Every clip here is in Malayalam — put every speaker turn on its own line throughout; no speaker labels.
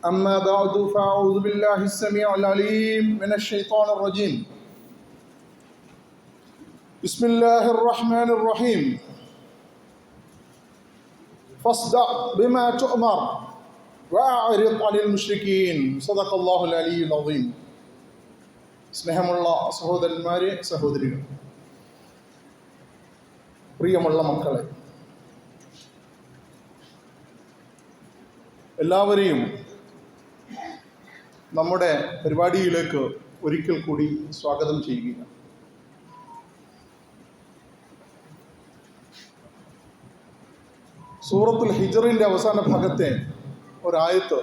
أما بعد فأعوذ بالله السميع العليم من الشيطان الرجيم بسم الله الرحمن الرحيم فاصدع بما تؤمر وأعرض عن المشركين صدق الله العلي العظيم സ്നേഹമുള്ള സഹോദരന്മാരെ സഹോദരികൾ, പ്രിയമുള്ള മക്കളെ, എല്ലാവരെയും നമ്മുടെ പരിപാടിയിലേക്ക് ഒരിക്കൽ കൂടി സ്വാഗതം ചെയ്യുക. സൂറത്തുൽ ഹിജ്റിൻ്റെ അവസാന ഭാഗത്തെ ഒരായത്ത്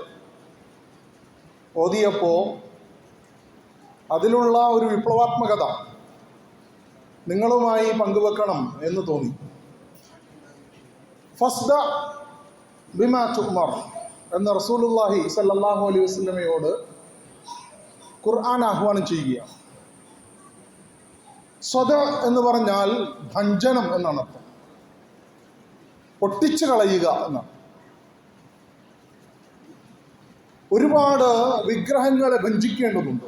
ഓതിയപ്പോൾ അതിലുള്ള ഒരു വിപ്ലവാത്മകത നിങ്ങളുമായി പങ്കുവെക്കണം എന്ന് തോന്നി. ഫസ്ദ ബിമാ തുഅ്മർ എന്ന റസൂലുള്ളാഹി സ്വല്ലല്ലാഹു അലൈഹി വസല്ലമയോട് ഖുർആൻ ആഹ്വാനം ചെയ്യുകയാണ്. സ്വദ എന്ന് പറഞ്ഞാൽ ഭഞ്ജനം എന്നാണ് അർത്ഥം, പൊട്ടിച്ചു കളയുക എന്നാണ്. ഒരുപാട് വിഗ്രഹങ്ങളെ ഭഞ്ജിക്കേണ്ടതുണ്ട്.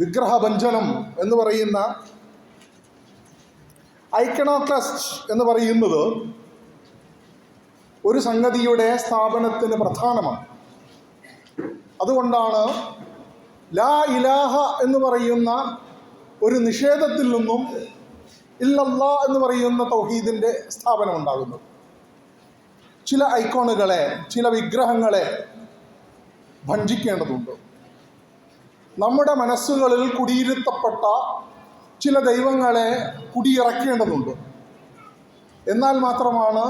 വിഗ്രഹഭഞ്ജനം എന്ന് പറയുന്ന ഐക്കണോക്ലസ്റ്റ് എന്ന് പറയുന്നത് ഒരു സംഗതിയുടെ സ്ഥാപനത്തിന് പ്രധാനമാണ്. അതുകൊണ്ടാണ് ലാ ഇലാഹ എന്ന് പറയുന്ന ഒരു നിഷേധത്തിൽ നിന്നും ഇല്ലല്ലാ എന്ന് പറയുന്ന തൗഹീദിൻ്റെ സ്ഥാപനം ഉണ്ടാകുന്നത്. ചില ഐക്കോണുകളെ, ചില വിഗ്രഹങ്ങളെ ഭഞ്ജിക്കേണ്ടതുണ്ട്. നമ്മുടെ മനസ്സുകളിൽ കുടിയിരുത്തപ്പെട്ട ചില ദൈവങ്ങളെ കുടിയിറക്കേണ്ടതുണ്ട്. എന്നാൽ മാത്രമാണ്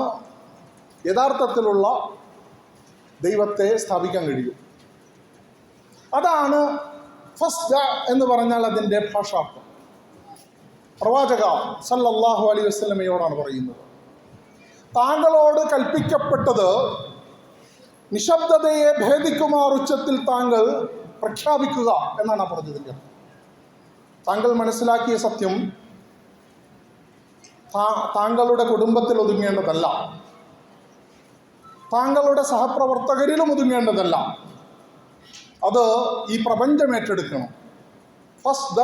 യഥാർത്ഥത്തിലുള്ള ദൈവത്തെ സ്ഥാപിക്കാൻ കഴിയും. അതാണ് ഫസ്ദ എന്ന് പറഞ്ഞാൽ അതിൻ്റെ ഭാഷാർത്ഥം. പ്രവാചക സല്ലല്ലാഹു അലൈഹി വസല്ലമയോടാണ് പറയുന്നത്, താങ്കളോട് കൽപ്പിക്കപ്പെട്ടത് നിശബ്ദതയെ ഭേദിക്കുമാർ ഉച്ചത്തിൽ താങ്കൾ പ്രഖ്യാപിക്കുക എന്നാണ് പറഞ്ഞതിൻ്റെ. താങ്കൾ മനസ്സിലാക്കിയ സത്യം താങ്കളുടെ കുടുംബത്തിൽ ഒതുങ്ങേണ്ടതല്ല, താങ്കളുടെ സഹപ്രവർത്തകരിലും ഒതുങ്ങേണ്ടതല്ല. അത് ഈ പ്രപഞ്ചം ഏറ്റെടുക്കണം. ഫസ്ദ,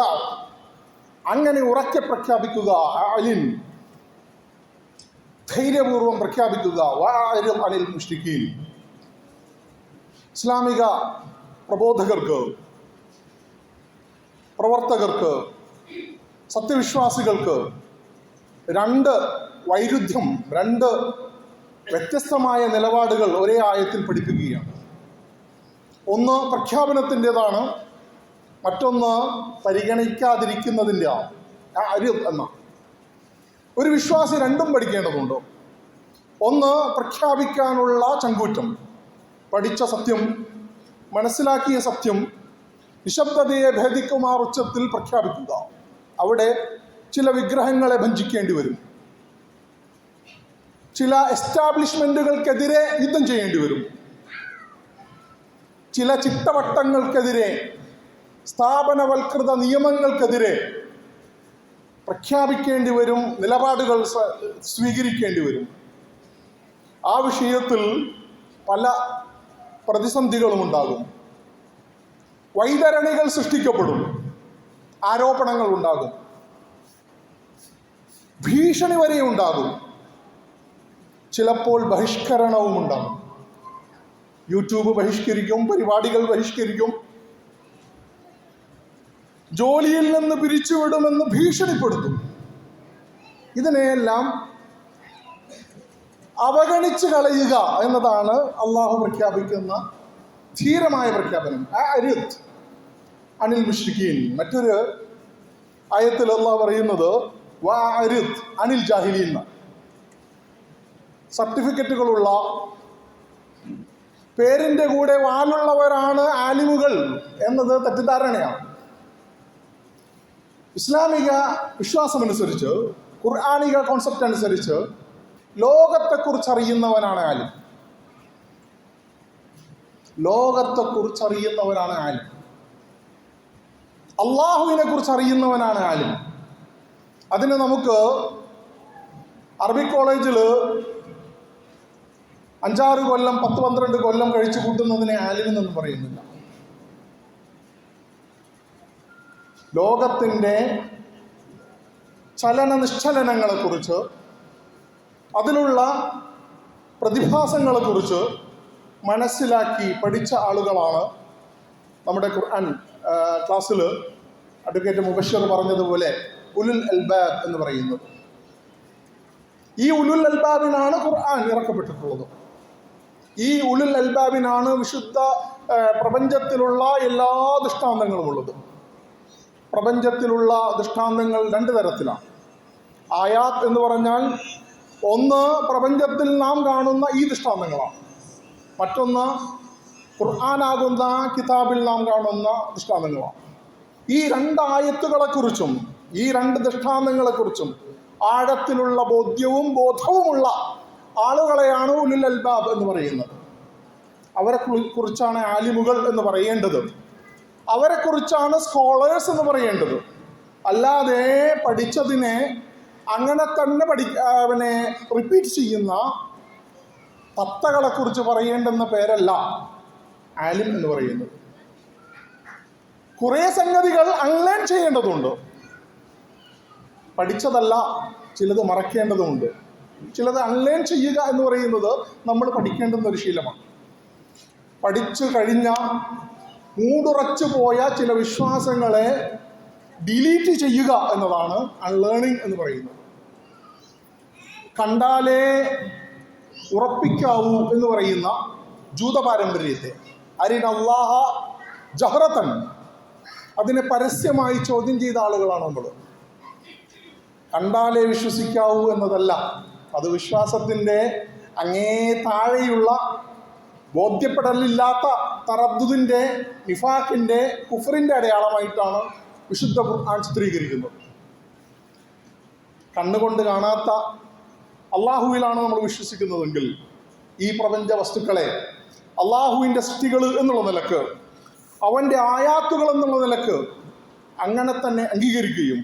അങ്ങനെ ഉറക്കെ പ്രഖ്യാപിക്കുക. അലിൻ, ധൈര്യപൂർവം പ്രഖ്യാപിക്കുക. വഅരിദ് അനിൽ മുശ്രിക്കീൻ, ഇസ്ലാമിക പ്രബോധകർക്ക്, പ്രവർത്തകർക്ക്, സത്യവിശ്വാസികൾക്ക് രണ്ട് വൈരുദ്ധ്യം, രണ്ട് വ്യത്യസ്തമായ നിലപാടുകൾ ഒരേ ആയത്തിൽ പഠിപ്പിക്കുകയാണ്. ഒന്ന് പ്രഖ്യാപനത്തിൻ്റെതാണ്, മറ്റൊന്ന് പരിഗണിക്കാതിരിക്കുന്നതിൻ്റെ അരിദ് എന്ന. ഒരു വിശ്വാസി രണ്ടും പഠിക്കേണ്ടതുണ്ട്. ഒന്ന് പ്രഖ്യാപിക്കാനുള്ള ചങ്കൂറ്റം, പഠിച്ച സത്യം, മനസ്സിലാക്കിയ സത്യം നിശബ്ദതയെ ഭേദിക്കുമാർ ഉച്ചത്തിൽ പ്രഖ്യാപിക്കുക. അവിടെ ചില വിഗ്രഹങ്ങളെ ഭഞ്ജിക്കേണ്ടി വരും, ചില എസ്റ്റാബ്ലിഷ്മെൻറ്റുകൾക്കെതിരെ യുദ്ധം ചെയ്യേണ്ടി വരും, ചില ചിട്ടവട്ടങ്ങൾക്കെതിരെ, സ്ഥാപനവൽകൃത നിയമങ്ങൾക്കെതിരെ പ്രഖ്യാപിക്കേണ്ടി വരും, നിലപാടുകൾ സ്വീകരിക്കേണ്ടി വരും. ആ വിഷയത്തിൽ പല പ്രതിസന്ധികളും ഉണ്ടാകും. വൈതരണികൾ സൃഷ്ടിക്കപ്പെടും, ആരോപണങ്ങൾ ഉണ്ടാകും, ഭീഷണി വരെ ഉണ്ടാകും, ചിലപ്പോൾ ബഹിഷ്കരണവും ഉണ്ടാകും. യൂട്യൂബ് ബഹിഷ്കരിക്കും, പരിപാടികൾ ബഹിഷ്കരിക്കും, ജോലിയിൽ നിന്ന് പിരിച്ചുവിടുമെന്ന് ഭീഷണിപ്പെടുത്തും. ഇതിനെയെല്ലാം അവഗണിച്ച് കളയുക എന്നതാണ് അള്ളാഹു പ്രഖ്യാപിക്കുന്ന ധീരമായ പ്രഖ്യാപനം. അരിദ് അനിൽ മുശ്രിക്കീൻ. മറ്റൊരു ആയത്തിൽ അള്ളാഹു പറയുന്നത് വഅരിദ് അനിൽ ജാഹിലീൻ. സർട്ടിഫിക്കറ്റുകളുള്ള, പേരിൻ്റെ കൂടെ വാലുള്ളവരാണ് ആലിമുകൾ എന്നത് തെറ്റിദ്ധാരണയാണ്. ഇസ്ലാമിക വിശ്വാസമനുസരിച്ച്, ഖുർആനിക കോൺസെപ്റ്റ് അനുസരിച്ച് ലോകത്തെക്കുറിച്ചറിയുന്നവനാണ് ആലിം. ലോകത്തെക്കുറിച്ചറിയുന്നവനാണ് ആലിം. അള്ളാഹുവിനെ കുറിച്ച് അറിയുന്നവനാണ് ആലിം. അതിന് നമുക്ക് അറബിക് കോളേജിൽ 5-6 കൊല്ലം 10-12 കൊല്ലം കഴിച്ചു കൂട്ടുന്നതിനെ ആലിമെന്നൊന്നും പറയുന്നില്ല. ലോകത്തിൻ്റെ ചലന നിശ്ചലനങ്ങളെക്കുറിച്ച്, അതിലുള്ള പ്രതിഭാസങ്ങളെക്കുറിച്ച് മനസ്സിലാക്കി പഠിച്ച ആളുകളാണ് നമ്മുടെ ഖുർആൻ ക്ലാസ്സിൽ അഡ്വക്കേറ്റ് മുബശ്ശിർ പറഞ്ഞതുപോലെ ഉലുൽ അൽബാബ് എന്ന് പറയുന്നത്. ഈ ഉലുൽ അൽബാബിനാണ് ഖുർആൻ ഇറക്കപ്പെട്ടിട്ടുള്ളത്. ഈ ഉലുൽ അൽബാബിനാണ് വിശുദ്ധ പ്രപഞ്ചത്തിലുള്ള എല്ലാ ദൃഷ്ടാന്തങ്ങളും ഉള്ളത്. പ്രപഞ്ചത്തിലുള്ള ദൃഷ്ടാന്തങ്ങൾ 2 തരത്തിലാണ്. ആയാത്ത് എന്ന് പറഞ്ഞാൽ ഒന്ന് പ്രപഞ്ചത്തിൽ നാം കാണുന്ന ഈ ദൃഷ്ടാന്തങ്ങളാണ്, മറ്റൊന്ന് ഖുർആനാകുന്ന കിതാബിൽ നാം കാണുന്ന ദൃഷ്ടാന്തങ്ങളാണ്. ഈ 2 ആയത്തുകളെക്കുറിച്ചും ഈ 2 ദൃഷ്ടാന്തങ്ങളെക്കുറിച്ചും ആഴത്തിലുള്ള ബോധവുമുള്ള ആളുകളെയാണ് ഉലുൽ അൽബാബ് എന്ന് പറയുന്നത്. അവരെ കുറിച്ചാണ് ആലിമുകൾ എന്ന് പറയേണ്ടത്, അവരെക്കുറിച്ചാണ് സ്കോളേഴ്സ് എന്ന് പറയേണ്ടത്. അല്ലാതെ പഠിച്ചതിനെ അങ്ങനെ തന്നെ റിപ്പീറ്റ് ചെയ്യുന്ന തത്തകളെക്കുറിച്ച് പറയേണ്ടെന്ന പേരല്ല ആലിം എന്ന് പറയുന്നത്. കുറേ സംഗതികൾ അൺലേൺ ചെയ്യേണ്ടതുണ്ട്. പഠിച്ചതല്ല ചിലത് മറക്കേണ്ടതുണ്ട്. ചിലത് അൺലേൺ ചെയ്യുക എന്ന് പറയുന്നത് നമ്മൾ പഠിക്കേണ്ടുന്ന ഒരു ശീലമാണ്. പഠിച്ചു കഴിഞ്ഞ മൂടുറച്ചു പോയ ചില വിശ്വാസങ്ങളെ ഡിലീറ്റ് ചെയ്യുക എന്നതാണ് അൺലേണിംഗ് എന്ന് പറയുന്നത്. കണ്ടാലേ ഉറപ്പിക്കാവൂ എന്ന് പറയുന്ന ജൂത പാരമ്പര്യത്തെ അരിനല്ലാഹ ജഹ്റത്തൻ, അതിനെ പരസ്യമായി ചോദ്യം ചെയ്ത ആളുകളാണ് നമ്മൾ. കണ്ടാലേ വിശ്വസിക്കാവൂ എന്നതല്ല, അത് വിശ്വാസത്തിൻ്റെ അങ്ങേ താഴെയുള്ള ബോധ്യപ്പെടലില്ലാത്ത തറദ്ദുദിൻ്റെ, നിഫാഖിൻ്റെ, കുഫറിൻ്റെ അടയാളമായിട്ടാണ് വിശുദ്ധ ഖുർആൻ ചിത്രീകരിക്കുന്നത്. കണ്ണുകൊണ്ട് കാണാത്ത അള്ളാഹുവിലാണ് നമ്മൾ വിശ്വസിക്കുന്നതെങ്കിൽ ഈ പ്രപഞ്ച വസ്തുക്കളെ അള്ളാഹുവിൻ്റെ സൃഷ്ടികൾ എന്നുള്ള നിലക്ക്, അവൻ്റെ ആയാത്തുകൾ എന്നുള്ള നിലക്ക് അങ്ങനെ തന്നെ അംഗീകരിക്കുകയും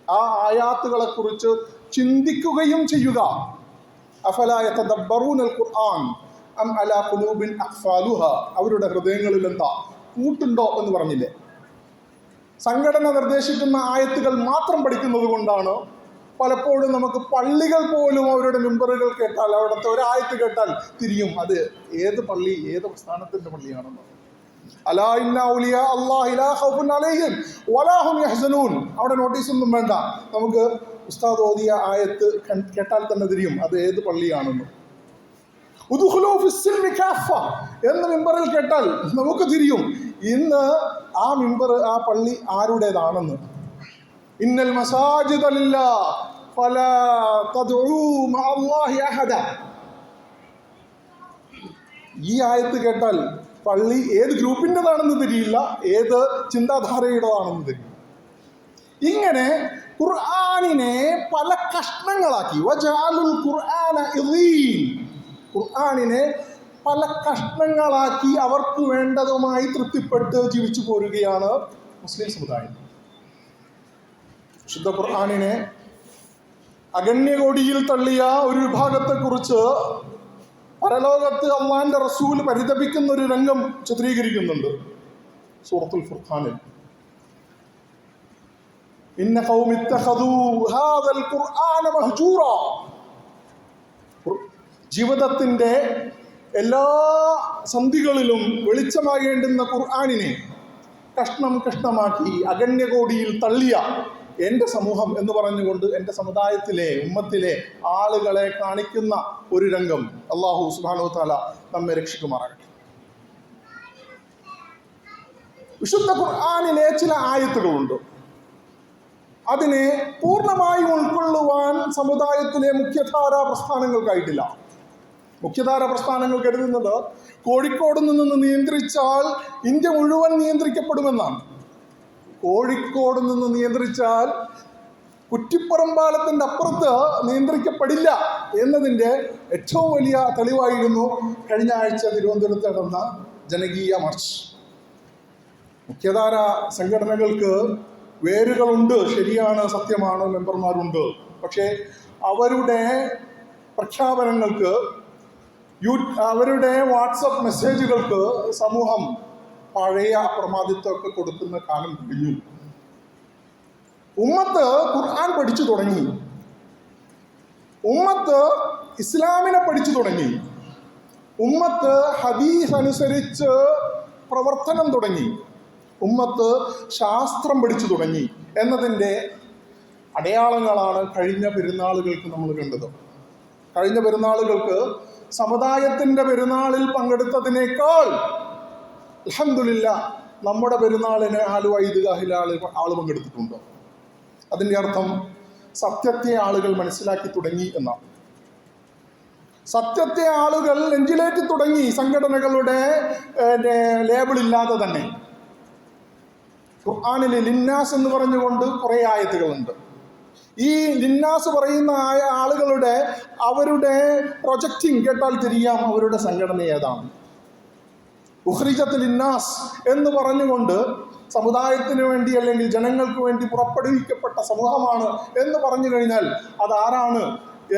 ആ ആയാത്തുകളെക്കുറിച്ച് ചിന്തിക്കുകയും ചെയ്യുക. അഫലാ യതദബ്ബറൂനൽ ഖുർആൻ അം അലാ ഖുലൂബിൻ അഖ്ഫാലുഹാ, അവരുടെ ഹൃദയങ്ങളിൽ എന്താ കൂട്ടുണ്ടോ എന്ന് പറഞ്ഞില്ലേ. സംഘടന നിർദ്ദേശിക്കുന്ന ആയത്തുകൾ മാത്രം പഠിക്കുന്നത് കൊണ്ടാണ് പലപ്പോഴും നമുക്ക് പള്ളികൾ പോലും അവരുടെ മെമ്പറുകൾ കേട്ടാൽ, അവിടുത്തെ ഒരായത്ത് കേട്ടാൽ തിരിയും അത് ഏത് പള്ളി, ഏത് പ്രസ്ഥാനത്തിൻ്റെ പള്ളിയാണെന്ന്. അലാ ഇന്ന ഔലിയാ അല്ലാഹി ലാ ഖൗഫുൻ അലൈഹിം വലാ ഹും യഹ്സനൂൻ. അവിടെ നോട്ടീസൊന്നും വേണ്ട, നമുക്ക് ഉസ്താദ് ഓതിയ ആയത്ത് കേട്ടാൽ തന്നെ തിരിയും അത് ഏത് പള്ളിയാണെന്ന്. ഉദ്ഖുലൂ ഫിസ്സിൽമി കാഫ എന്ന് മിമ്പറിൽ കേട്ടാൽ നമുക്ക് തിരിയും ഇന്ന് ആ മിമ്പർ, ആ പള്ളി ആരുടേതാണെന്ന്. ഇന്നൽ മസാജിദ ലില്ലാഹ് ഫലാ തദ്ഉ മഅല്ലാഹി അഹദ. ഈ ആയത്ത് കേട്ടാൽ പള്ളി ഏത് ഗ്രൂപ്പിൻ്റെതാണെന്ന് തിരിയില്ല, ഏത് ചിന്താധാരയുടേതാണെന്ന് തിരിയും. ഇങ്ങനെ ഖുർആനിനെ പല കഷ്ണങ്ങളാക്കി, വജഅലുൽ ഖുർആന ഇളീൻ, ഖുർആനിനെ പല കഷ്ണങ്ങളാക്കി അവർക്ക് വേണ്ടതുമായി തൃപ്തിപ്പെട്ട് ജീവിച്ചു പോരുകയാണ് മുസ്ലിം സമുദായം. വിശുദ്ധ ഖുർആനിനെ അഗണ്യകോടിയിൽ തള്ളിയ ഒരു വിഭാഗത്തെക്കുറിച്ച് പരലോകത്ത് അള്ളാന്റെ റസൂൽ പരിതപിക്കുന്ന ഒരു രംഗം ചിത്രീകരിക്കുന്നുണ്ട് സൂറത്തുൽ ഫുർഖാനിൽ. ഇന്ന ഖൗമി ഇത്തഖദൂ ഹാദൽ ഖുർആന മഹ്ജൂറാ. ജീവിതത്തിൻ്റെ എല്ലാ സന്ധികളിലും വെളിച്ചമാകേണ്ടുന്ന ഖുർആനിനെ കഷ്ണം കഷ്ണമാക്കി അഗണ്യകോടിയിൽ തള്ളിയ എൻ്റെ സമൂഹം എന്ന് പറഞ്ഞുകൊണ്ട് എൻ്റെ സമുദായത്തിലെ, ഉമ്മത്തിലെ ആളുകളെ കാണിക്കുന്ന ഒരു രംഗം അല്ലാഹു സുബ്ഹാനഹു വ തആല നമ്മെ രക്ഷിക്കുമാറാകട്ടെ. വിശുദ്ധ ഖുർആനിലെ ചില ആയത്തുകളുണ്ട്, അതിനെ പൂർണ്ണമായും ഉൾക്കൊള്ളുവാൻ സമുദായത്തിലെ മുഖ്യധാരാ പ്രസ്ഥാനങ്ങൾക്കായിട്ടില്ല. മുഖ്യധാരാ പ്രസ്ഥാനങ്ങൾ കരുതുന്നത് കോഴിക്കോട് നിന്ന് നിയന്ത്രിച്ചാൽ ഇന്ത്യ മുഴുവൻ നിയന്ത്രിക്കപ്പെടുമെന്നാണ്. കോഴിക്കോട് നിന്ന് നിയന്ത്രിച്ചാൽ കുറ്റിപ്പുറമ്പാലത്തിൻ്റെ അപ്പുറത്ത് നിയന്ത്രിക്കപ്പെടില്ല എന്നതിൻ്റെ ഏറ്റവും വലിയ തെളിവായിരുന്നു കഴിഞ്ഞ ആഴ്ച തിരുവനന്തപുരത്ത് നടന്ന ജനകീയ മാർച്ച്. മുഖ്യധാര സംഘടനകൾക്ക് വേരുകളുണ്ട്, ശരിയാണ്, സത്യമാണ്, മെമ്പർമാരുണ്ട്. പക്ഷേ അവരുടെ പ്രഖ്യാപനങ്ങൾക്ക് അവരുടെ വാട്സപ്പ് മെസ്സേജുകൾക്ക് സമൂഹം പഴയ അപ്രമാദിത്വമൊക്കെ കൊടുക്കുന്ന കാലം കഴിഞ്ഞു. ഉമ്മത്ത് ഖുർആൻ പഠിച്ചു തുടങ്ങി, ഉമ്മത്ത് ഇസ്ലാമിനെ പഠിച്ചു തുടങ്ങി, ഉമ്മത്ത് ഹദീസ് അനുസരിച്ച് പ്രവർത്തനം തുടങ്ങി, ഉമ്മത്ത് ശാസ്ത്രം പഠിച്ചു തുടങ്ങി എന്നതിൻ്റെ അടയാളങ്ങളാണ് കഴിഞ്ഞ പെരുന്നാളുകൾക്ക് നമ്മൾ കണ്ടത്. കഴിഞ്ഞ പെരുന്നാളുകൾക്ക് സമുദായത്തിൻ്റെ പെരുന്നാളിൽ പങ്കെടുത്തതിനേക്കാൾ അൽഹംദുലില്ലാ നമ്മുടെ പെരുന്നാളിന് ആലുവ ഈദ്ഗാഹിൽ ആൾ പങ്കെടുത്തിട്ടുണ്ട്. അതിൻ്റെ അർത്ഥം സത്യത്തെ ആളുകൾ മനസ്സിലാക്കി തുടങ്ങി എന്നാണ്. സത്യത്തെ ആളുകൾ നെഞ്ചിലേറ്റി തുടങ്ങി, സംഘടനകളുടെ ലേബിളില്ലാതെ തന്നെ. ഖുർആനിൽ ലിന്നാസ് എന്ന് പറഞ്ഞുകൊണ്ട് കുറേ ആയത്തുകളുണ്ട്. ഈ ലിന്നാസ് പറയുന്ന ആളുകളുടെ അവരുടെ പ്രൊജക്റ്റിംഗ് കേട്ടാൽ തിരിയാം അവരുടെ സംഘടന ഏതാണ്. ഉഖ്രിജത്ത് ലിന്നാസ് എന്ന് പറഞ്ഞുകൊണ്ട് സമുദായത്തിന് വേണ്ടി അല്ലെങ്കിൽ ജനങ്ങൾക്ക് വേണ്ടി പുറപ്പെടുവിക്കപ്പെട്ട സമൂഹമാണ് എന്ന് പറഞ്ഞു കഴിഞ്ഞാൽ അതാരാണ്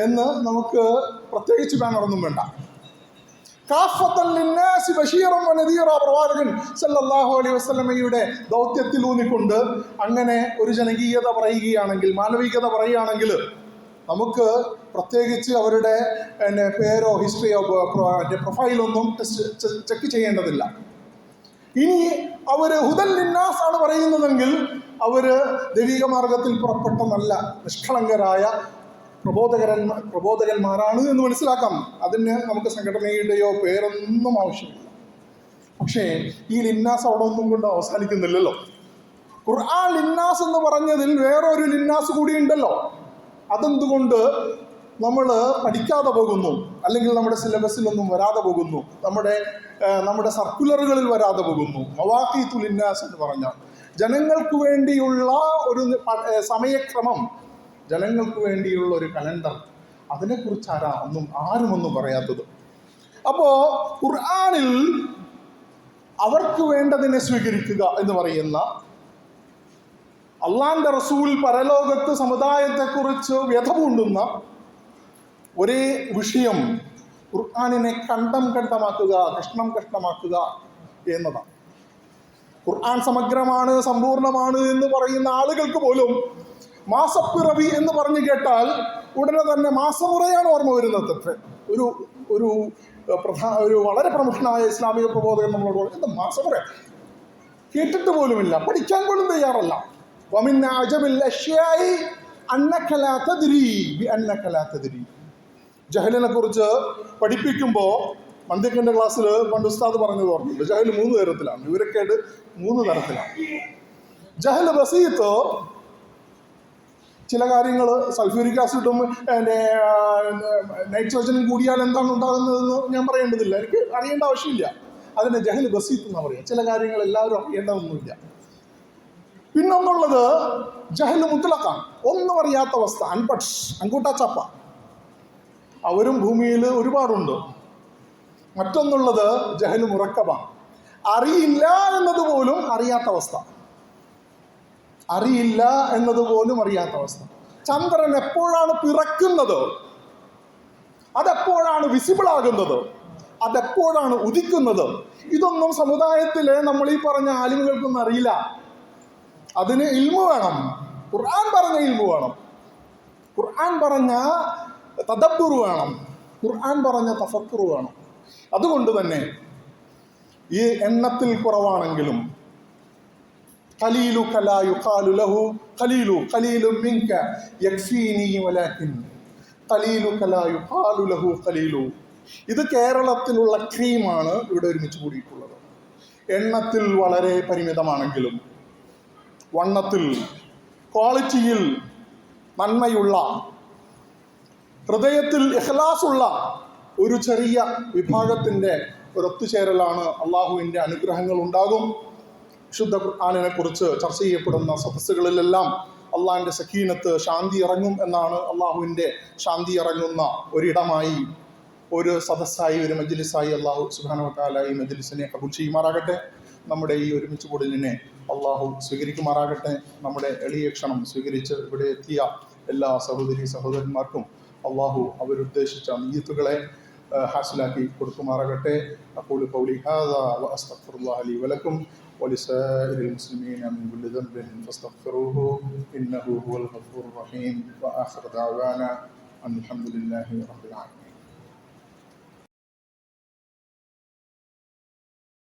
എന്ന് നമുക്ക് പ്രത്യേകിച്ച് ബാനറൊന്നും വേണ്ട. കാഫത്തൻ ലിന്നാസി ബശീറൻ വനദീറ, പ്രവാചകൻ സല്ലല്ലാഹു അലൈഹി വസല്ലമയുടെ ദൗത്യത്തിൽ ഊന്നിക്കൊണ്ട് അങ്ങനെ ഒരു ജനകീയത പറയുകയാണെങ്കിൽ, മാനവികത പറയുകയാണെങ്കിൽ നമുക്ക് പ്രത്യേകിച്ച് അവരുടെ പേരോ ഹിസ്റ്ററിയോ പ്രൊഫൈലൊന്നും ചെക്ക് ചെയ്യേണ്ടതില്ല. ഇനി അവർ ഹുദൻ ലിന്നാസ് ആണ് പറയുന്നതെങ്കിൽ അവർ ദൈവിക മാർഗത്തിൽ പുറപ്പെട്ട നല്ല നിഷ്കളങ്കരായ പ്രബോധകന്മാരാണ് എന്ന് മനസ്സിലാക്കാം. അതിന് നമുക്ക് സംഘടനയുടെയോ പേരൊന്നും ആവശ്യമില്ല. പക്ഷേ ഈ ലിന്നാസ് അവിടെ ഒന്നും കൊണ്ട് അവസാനിക്കുന്നില്ലല്ലോ. ഖുർആൻ ലിന്നാസ് എന്ന് പറഞ്ഞതിൽ വേറൊരു ലിന്നാസ് കൂടി ഉണ്ടല്ലോ. അതെന്തുകൊണ്ട് നമ്മൾ പഠിക്കാതെ പോകുന്നു, അല്ലെങ്കിൽ നമ്മുടെ സിലബസിലൊന്നും വരാതെ പോകുന്നു, നമ്മുടെ സർക്കുലറുകളിൽ വരാതെ പോകുന്നു? മവാഖീത്തുൽ ലിന്നാസ് എന്ന് പറഞ്ഞാൽ ജനങ്ങൾക്ക് വേണ്ടിയുള്ള ഒരു സമയക്രമം, ജനങ്ങൾക്ക് വേണ്ടിയുള്ള ഒരു കലണ്ടർ, അതിനെക്കുറിച്ച് ആരുമൊന്നും പറയാത്തത്. അപ്പോൾ ഖുർആനിൽ അവർക്ക് വേണ്ടതിനെ സ്വീകരിക്കുക എന്ന് പറയുന്ന അള്ളാന്റെ റസൂൽ പരലോകത്ത് സമുദായത്തെക്കുറിച്ച് വ്യഥപൂണ്ടുന്ന ഒരേ വിഷയം ഖുർആനിനെ കണ്ടമാക്കുക, കഷ്ണമാക്കുക എന്നതാണ്. ഖുർആൻ സമഗ്രമാണ്, സമ്പൂർണമാണ് എന്ന് പറയുന്ന ആളുകൾക്ക് പോലും മാസപ്പിറവി എന്ന് പറഞ്ഞു കേട്ടാൽ ഉടനെ തന്നെ മാസമുറയാണ് ഓർമ്മ വരുന്നത്. ഒരു വളരെ പ്രമുഖനായ ഇസ്ലാമിക പ്രബോധകൻ നമ്മളോട് പറഞ്ഞു, എന്താ മാസമുറ? കേട്ടിട്ട് പോലുമില്ല, പഠിക്കാൻ പോലും തയ്യാറല്ല. വമിൻ അജബിൽ അശ്യാഇ അന്നക ലാ തദ്രി ബിഅന്നക ലാ തദ്രി. ജഹലിനെ കുറിച്ച് പഠിപ്പിക്കുമ്പോൾ മന്ദിക്കൻ്റെ ക്ലാസ്സിൽ പണ്ട് ഉസ്താദ് പറഞ്ഞത് ഓർമ്മയുണ്ട്. ജഹൽ 3 തരത്തിലാണ്, വിവരക്കേട് 3 തരത്തിലാണ്. ജഹൽ ബസീത്ത്, ചില കാര്യങ്ങൾ സൾഫ്യൂരിക് ആസിഡും നൈട്രോജനും കൂടിയാൽ എന്താണ് ഉണ്ടാകുന്നതെന്ന് ഞാൻ പറയേണ്ടതില്ല, എനിക്ക് അറിയേണ്ട ആവശ്യമില്ല. അതിന് ജഹൽ ബസീത്ത് എന്നാണ് പറയുക. ചില കാര്യങ്ങൾ എല്ലാവരും അറിയേണ്ടതൊന്നുമില്ല. പിന്നൊന്നുള്ളത് ജഹൽ മുത്ലഖാണ്, ഒന്നും അറിയാത്ത അവസ്ഥ, അൺപട്സ്, അങ്കൂട്ടാച്ചപ്പ, അവരും ഭൂമിയിൽ ഒരുപാടുണ്ട്. മറ്റൊന്നുള്ളത് ജഹൽ മുറക്കബാണ്, അറിയില്ല എന്നതുപോലും അറിയാത്ത അവസ്ഥ, അറിയില്ല എന്നതുപോലും അറിയാത്ത അവസ്ഥ. ചന്ദ്രൻ എപ്പോഴാണ് പിറക്കുന്നത്, അതെപ്പോഴാണ് വിസിബിൾ ആകുന്നത്, അതെപ്പോഴാണ് ഉദിക്കുന്നത്, ഇതൊന്നും സമുദായത്തിലെ നമ്മൾ ഈ പറഞ്ഞ ആലിമുകൾക്കൊന്നും അറിയില്ല. അതിന് ഇൽമു വേണം. ഖുർആൻ പറഞ്ഞ ഇൽമു വേണം, ഖുർആൻ പറഞ്ഞ തദബ്ബുർ വേണം, ഖുർആൻ പറഞ്ഞ തഫക്കുർ വേണം. അതുകൊണ്ട് തന്നെ ഈ എണ്ണത്തിൽ കുറവാണെങ്കിലും ഖലീലു കലാ യുഖാലു ലഹു ഖലീലു ഖലീലു മിൻക യക്ഫീനി വലാകിൻ ഖലീലു കലാ യുഖാലു ലഹു ഖലീലു. ഇത് കേരളത്തിലുള്ള ക്രീമാണ് ഇവിടെ ഒരുമിച്ച് കൂടിയിട്ടുള്ളത്. എണ്ണത്തിൽ വളരെ പരിമിതമാണെങ്കിലും വണ്ണത്തിൽ, ക്വാളിറ്റിയിൽ നന്മയുള്ള, ഹൃദയത്തിൽ ഇഖ്ലാസുള്ള ഒരു ചെറിയ വിഭാഗത്തിൻ്റെ ഒരൊത്തുചേരലാണ്. അള്ളാഹുവിൻ്റെ അനുഗ്രഹങ്ങൾ ഉണ്ടാകും. വിശുദ്ധ ഖുർആനിനെ കുറിച്ച് ചർച്ച ചെയ്യപ്പെടുന്ന സദസ്സുകളിലെല്ലാം അള്ളാഹിൻ്റെ സക്കീനത്ത്, ശാന്തി ഇറങ്ങും എന്നാണ്. അള്ളാഹുവിൻ്റെ ശാന്തി ഇറങ്ങുന്ന ഒരിടമായി, ഒരു സദസ്സായി, ഒരു മജ്ലിസായി അള്ളാഹു സുബ്ഹാനഹു വ തആല ഈ മജ്ലിസിനെ കബൂൽ ചെയ്യുമാറാകട്ടെ. നമ്മുടെ ഈ ഒരുമിച്ച് കൂടലിനെ അള്ളാഹു സ്വീകരിക്കുമാറാകട്ടെ. നമ്മുടെ എളിയ ക്ഷണം സ്വീകരിച്ച് ഇവിടെ എത്തിയ എല്ലാ സഹോദരി സഹോദരന്മാർക്കും അള്ളാഹു അവരുദ്ദേശിച്ച നിയ്യത്തുകളെ ഹാസിലാക്കി കൊടുക്കുമാറാകട്ടെ. അഖൂലു ഖൗലി ഹാദാ വഅസ്തഗ്ഫിറുല്ലാഹ ലീ വലക്കും ولسائر المسلمين من كل ذنب فاستغفروه إنه هو الغفور الرحيم. وآخر دعوانا أن الحمد لله رب العالمين.